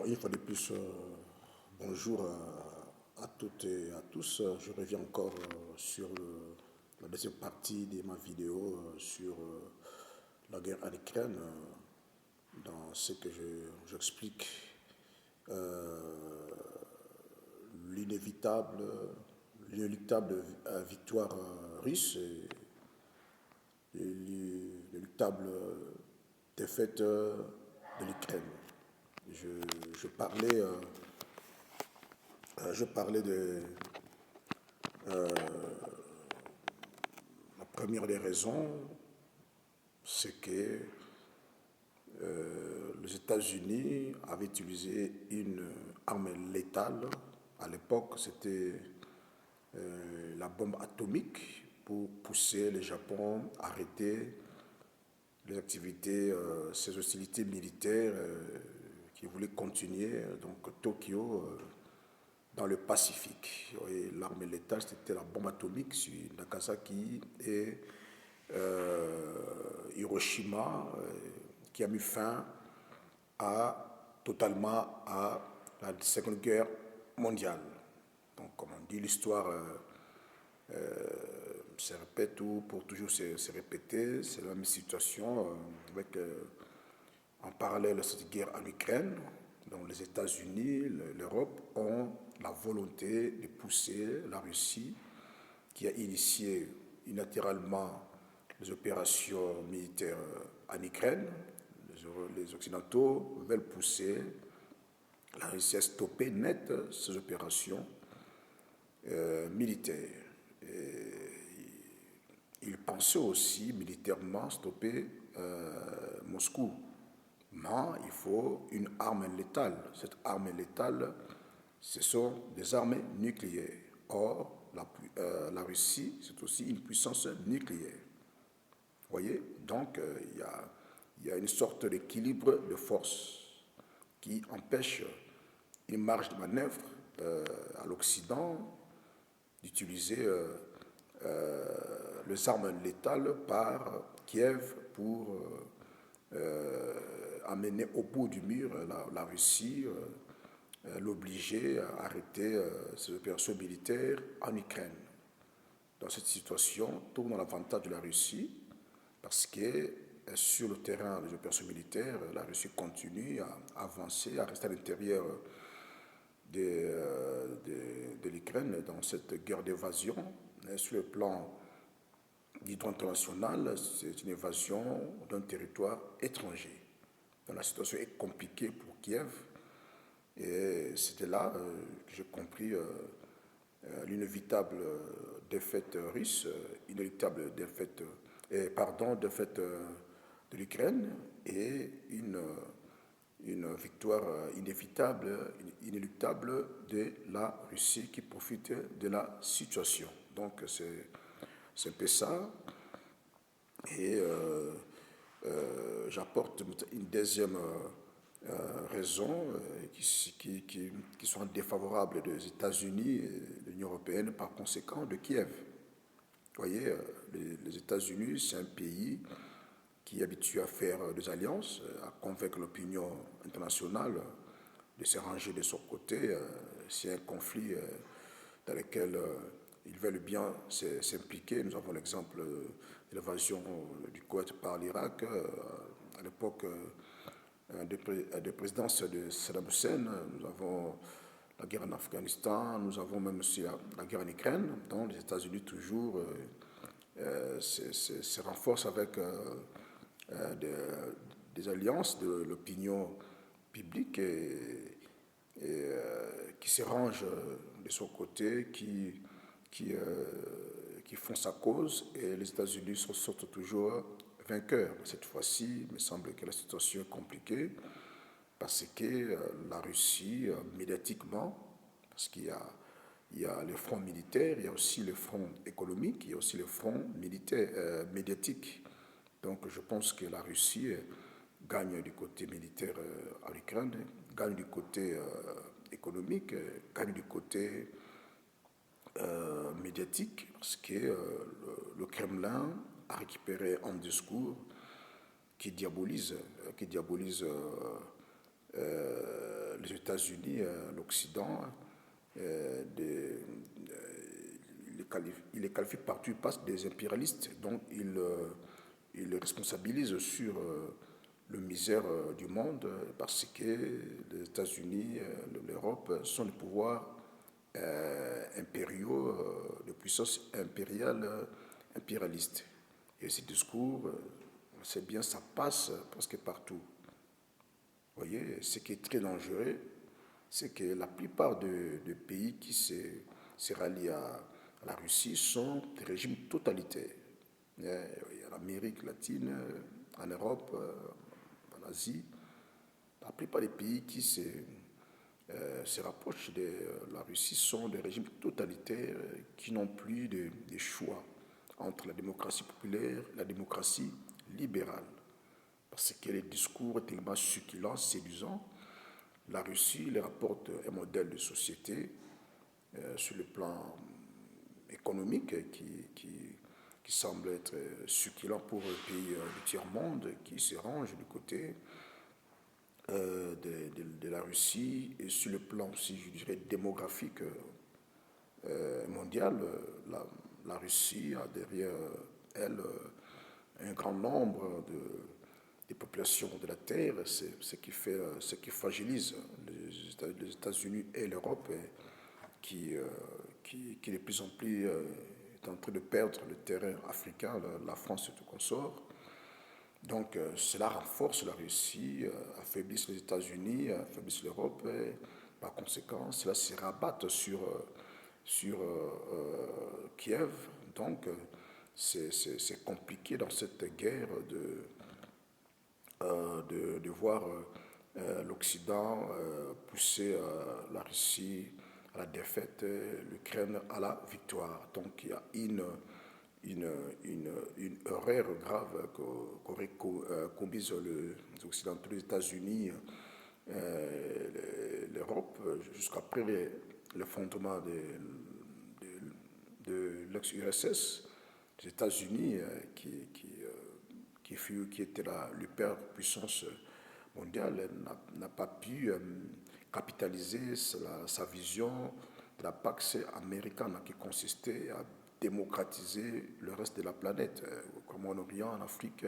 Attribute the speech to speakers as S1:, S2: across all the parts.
S1: Une fois de plus, bonjour à toutes et à tous. Je reviens encore sur la deuxième partie de ma vidéo sur la guerre en Ukraine, dans ce que j'explique l'inévitable, l'inéluctable victoire russe et l'inéluctable défaite de l'Ukraine. Je, je parlais, je parlais de la première des raisons, c'est que les États-Unis avaient utilisé une arme létale. À l'époque, c'était la bombe atomique pour pousser le Japon à arrêter les activités, ces hostilités militaires qui voulaient continuer. Donc Tokyo, dans le Pacifique. L'arme létale, c'était la bombe atomique sur Nagasaki et Hiroshima, qui a mis fin totalement à la Seconde Guerre mondiale. Donc, comme on dit, l'histoire se répète ou pour toujours se répéter. C'est la même situation avec, en parallèle à cette guerre en Ukraine. Donc, les États-Unis, l'Europe ont la volonté de pousser la Russie, qui a initié unilatéralement les opérations militaires en Ukraine. Les Occidentaux veulent pousser la Russie à stopper net ces opérations militaires. Ils pensaient aussi militairement stopper Moscou. Mais il faut une arme létale. Cette arme létale, ce sont des armes nucléaires. Or, la Russie, c'est aussi une puissance nucléaire. Vous voyez? Donc, il y a une sorte d'équilibre de force qui empêche une marge de manœuvre à l'Occident d'utiliser les armes létales par Kiev pour amener au bout du mur la Russie, l'obliger à arrêter ses opérations militaires en Ukraine. Dans cette situation, tourne à l'avantage de la Russie parce que sur le terrain des opérations militaires, la Russie continue à avancer, à rester à l'intérieur de l'Ukraine dans cette guerre d'évasion. Sur le plan du droit international, c'est une évasion d'un territoire étranger. Donc la situation est compliquée pour Kiev. Et c'était là que j'ai compris l'inévitable défaite russe, inéluctable défaite, défaite de l'Ukraine et une victoire inéluctable de la Russie qui profite de la situation. Donc c'est un peu ça. Et j'apporte une deuxième raison qui sont défavorables des États-Unis et de l'Union européenne, par conséquent de Kiev. Vous voyez, les États-Unis, c'est un pays qui est habitué à faire des alliances, à convaincre l'opinion internationale de se ranger de son côté s'il y a un conflit dans lequel ils veulent bien s'impliquer. Nous avons l'exemple de l'invasion du Koweït par l'Irak à l'époque de présidence de Saddam Hussein. Nous avons la guerre en Afghanistan, nous avons même aussi la guerre en Ukraine, dont les États-Unis toujours se renforcent avec des alliances de l'opinion publique qui se range de son côté, qui font sa cause, et les États-Unis sortent toujours vainqueurs. Cette fois-ci, il me semble que la situation est compliquée parce que la Russie, médiatiquement, parce qu'il y a le front militaire, il y a aussi le front économique, il y a aussi le front militaire, médiatique. Donc je pense que la Russie gagne du côté militaire en Ukraine, gagne du côté économique, gagne du côté médiatique, parce que le Kremlin a récupéré un discours qui diabolise les États-Unis, l'Occident, il les qualifie partout, il passe des impérialistes, donc il les responsabilise sur le misère du monde parce que les États-Unis, l'Europe sont des pouvoirs impériaux, de puissance impériale, impérialiste. Et ces discours, c'est bien, ça passe presque partout. Vous voyez, ce qui est très dangereux, c'est que la plupart des pays qui se rallient à la Russie sont des régimes totalitaires. En Amérique latine, en Europe, en Asie, la plupart des pays qui se rapprochent de la Russie sont des régimes totalitaires qui n'ont plus de choix entre la démocratie populaire et la démocratie libérale. Parce que les discours tellement succulents, séduisants, la Russie leur apporte un modèle de société sur le plan économique qui semble être succulent pour les pays du tiers-monde qui se rangent du côté de la Russie, et sur le plan aussi, je dirais, démographique mondial. La Russie a derrière elle un grand nombre des populations de la Terre, ce qui fragilise les États-Unis et l'Europe, qui de plus en plus est en train de perdre le terrain africain, la France et tout consort. Donc cela renforce la Russie, affaiblisse les États-Unis, affaiblisse l'Europe, et par conséquent, cela se rabatte sur Kiev. Donc c'est compliqué dans cette guerre de voir l'Occident pousser la Russie à la défaite, l'Ukraine à la victoire. Donc il y a une erreur grave qu'auraient commise les Occidentaux, les États-Unis, l'Europe, jusqu'après le fondement de l'ex-URSS, les États-Unis, qui était l'hyperpuissance mondiale, n'a pas pu capitaliser sa vision de la Pax Americana qui consistait à démocratiser le reste de la planète, comme en Orient, en Afrique,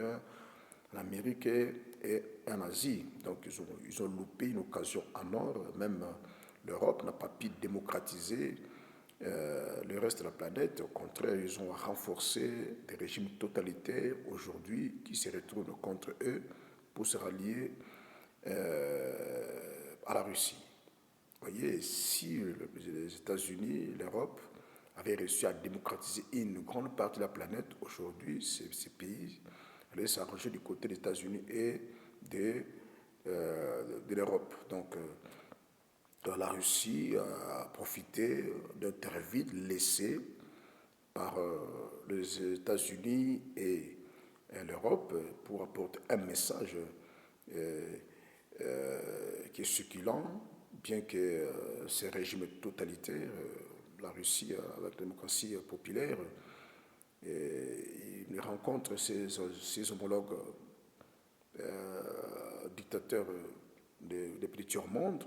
S1: en Amérique et en Asie. Donc ils ont loupé une occasion en or. Même l'Europe n'a pas pu démocratiser le reste de la planète. Au contraire, ils ont renforcé des régimes totalitaires aujourd'hui qui se retournent contre eux pour se rallier à la Russie. Vous voyez, si les États-Unis, l'Europe avaient réussi à démocratiser une grande partie de la planète, aujourd'hui, ces pays allaient s'arranger du côté des États-Unis et de l'Europe. Donc, la Russie a profité d'un terrain vide laissé par les États-Unis et l'Europe pour apporter un message qui est succulent, bien que ces régimes totalitaires, la Russie avec la démocratie populaire, il rencontre ses homologues dictateurs des petits tiers-monde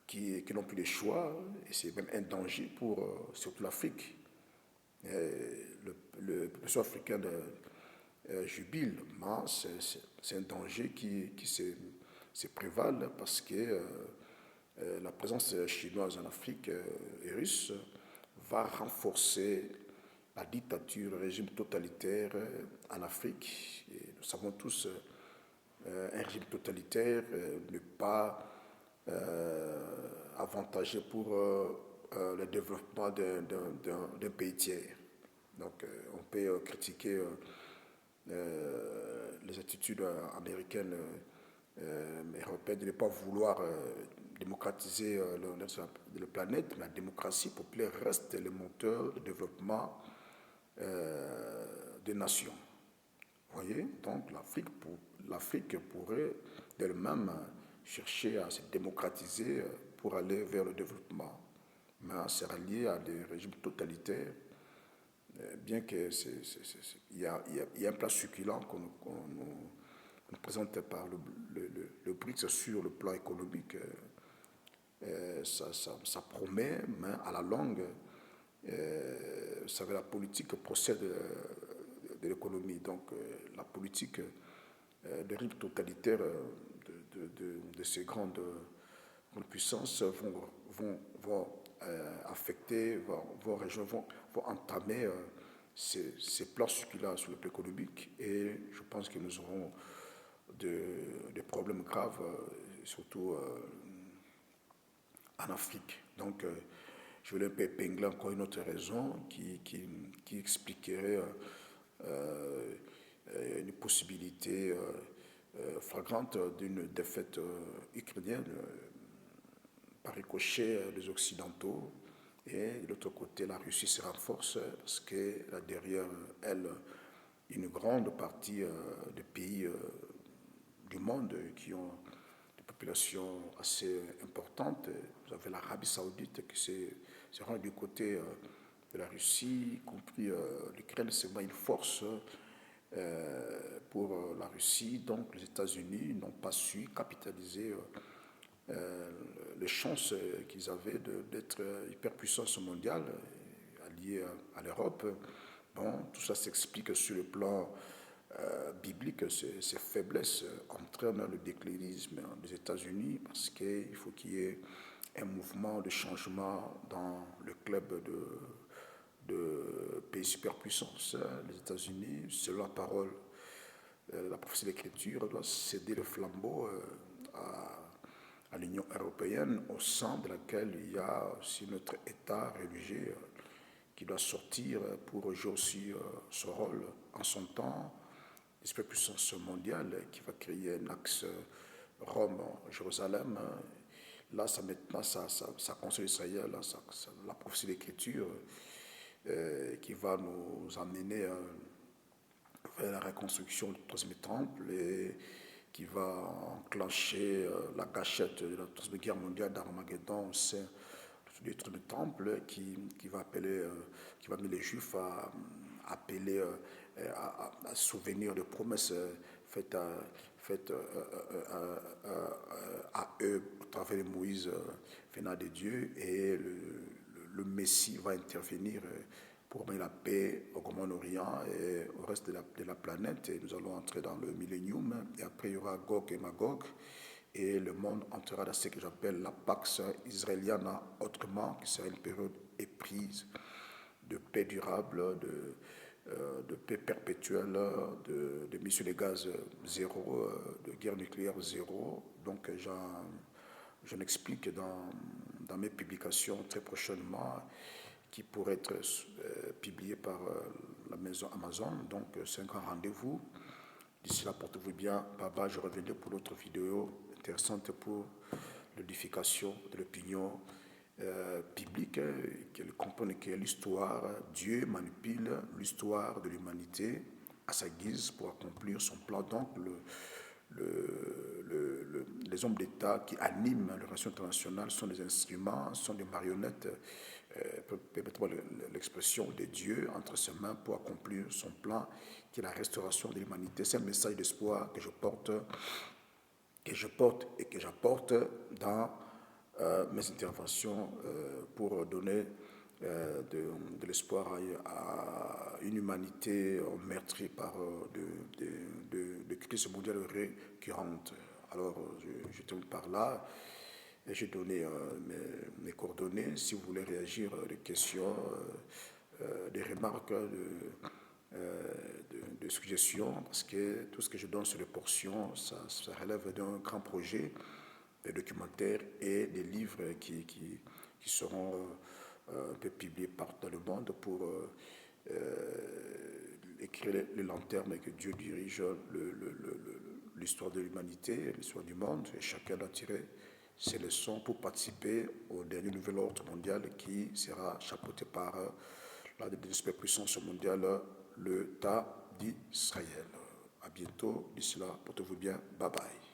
S1: qui n'ont plus de choix, et c'est même un danger pour surtout l'Afrique. Le peuple africain jubile, mais c'est un danger qui se prévale parce que la présence chinoise en Afrique et russe va renforcer la dictature, le régime totalitaire en Afrique. Et nous savons tous, un régime totalitaire n'est pas avantageux pour le développement d'un pays tiers. Donc on peut critiquer les attitudes américaines mais européennes de ne pas vouloir démocratiser la planète, mais la démocratie populaire reste le moteur de développement des nations. Vous voyez, donc l'Afrique pourrait d'elle-même chercher à se démocratiser pour aller vers le développement, mais à se rallier à des régimes totalitaires, bien qu'il y a un plat succulent qu'on présente par le BRICS sur le plan économique, ça promet, mais à la longue, vous savez, la politique procède de l'économie. Donc, la politique de rythme totalitaire de ces grandes puissances vont affecter, vont entamer ces plans circulaires sur le plan économique. Et je pense que nous aurons des problèmes graves, surtout en Afrique. Donc, je voulais épingler encore une autre raison qui expliquerait une possibilité flagrante d'une défaite ukrainienne par ricochet des Occidentaux. Et de l'autre côté, la Russie se renforce parce qu'elle a derrière elle une grande partie des pays du monde qui ont des populations assez importantes. Vous avez l'Arabie Saoudite qui se rend du côté de la Russie, y compris l'Ukraine, c'est une force pour la Russie. Donc les États-Unis n'ont pas su capitaliser les chances qu'ils avaient d'être hyperpuissance mondiale, alliée à l'Europe. Bon, tout ça s'explique sur le plan biblique. Ces faiblesses entraînent le déclinisme des États-Unis parce qu'il faut qu'il y ait un mouvement de changement dans le club de pays superpuissance. Les États-Unis, selon la parole, la prophétie de l'Écriture, doit céder le flambeau à l'Union européenne, au sein de laquelle il y a aussi notre État religieux qui doit sortir pour jouer aussi son rôle en son temps, une superpuissance mondiale qui va créer un axe Rome-Jérusalem. Là, maintenant, ça concerne Israël, la prophétie de l'Écriture qui va nous amener vers la reconstruction du troisième temple et qui va enclencher la gâchette de la troisième guerre mondiale d'Armageddon au sein du troisième temple qui va amener les Juifs à appeler, à souvenir de promesses faites à eux à travers Moïse venant de Dieu, et le Messie va intervenir pour mettre la paix au Moyen-Orient et au reste de la planète. Et nous allons entrer dans le millénium, et après il y aura Gog et Magog, et le monde entrera dans ce que j'appelle la Pax Israeliana, autrement, qui sera une période éprise de paix durable, de paix perpétuelle, de mission de gaz zéro, de guerre nucléaire zéro. Donc j'en explique dans mes publications très prochainement, qui pourraient être publiées par la maison Amazon. Donc c'est un grand rendez-vous. D'ici là, portez-vous bien. Bye bye, je reviendrai pour d'autres vidéos intéressantes pour l'édification de l'opinion biblique, qu'elle comprenne que l'histoire, Dieu manipule l'histoire de l'humanité à sa guise pour accomplir son plan. Donc les hommes d'État qui animent les relations internationales sont des instruments, sont des marionnettes, permettez-moi l'expression, de Dieu entre ses mains pour accomplir son plan, qui est la restauration de l'humanité. C'est un message d'espoir que je porte et que j'apporte dans mes interventions pour donner de l'espoir à une humanité meurtrie par de crises mondiales récurrentes. Alors, je termine par là. Et j'ai donné mes coordonnées. Si vous voulez réagir, des questions, des remarques, de suggestions, parce que tout ce que je donne sur les portions, ça relève d'un grand projet, des documentaires et des livres qui seront un peu publiés partout dans le monde pour écrire les lanternes que Dieu dirige l'histoire de l'humanité, l'histoire du monde, et chacun doit tirer ses leçons pour participer au dernier nouvel ordre mondial qui sera chapeauté par la superpuissance mondiale, l'État d'Israël. À bientôt. D'ici là, portez-vous bien. Bye bye.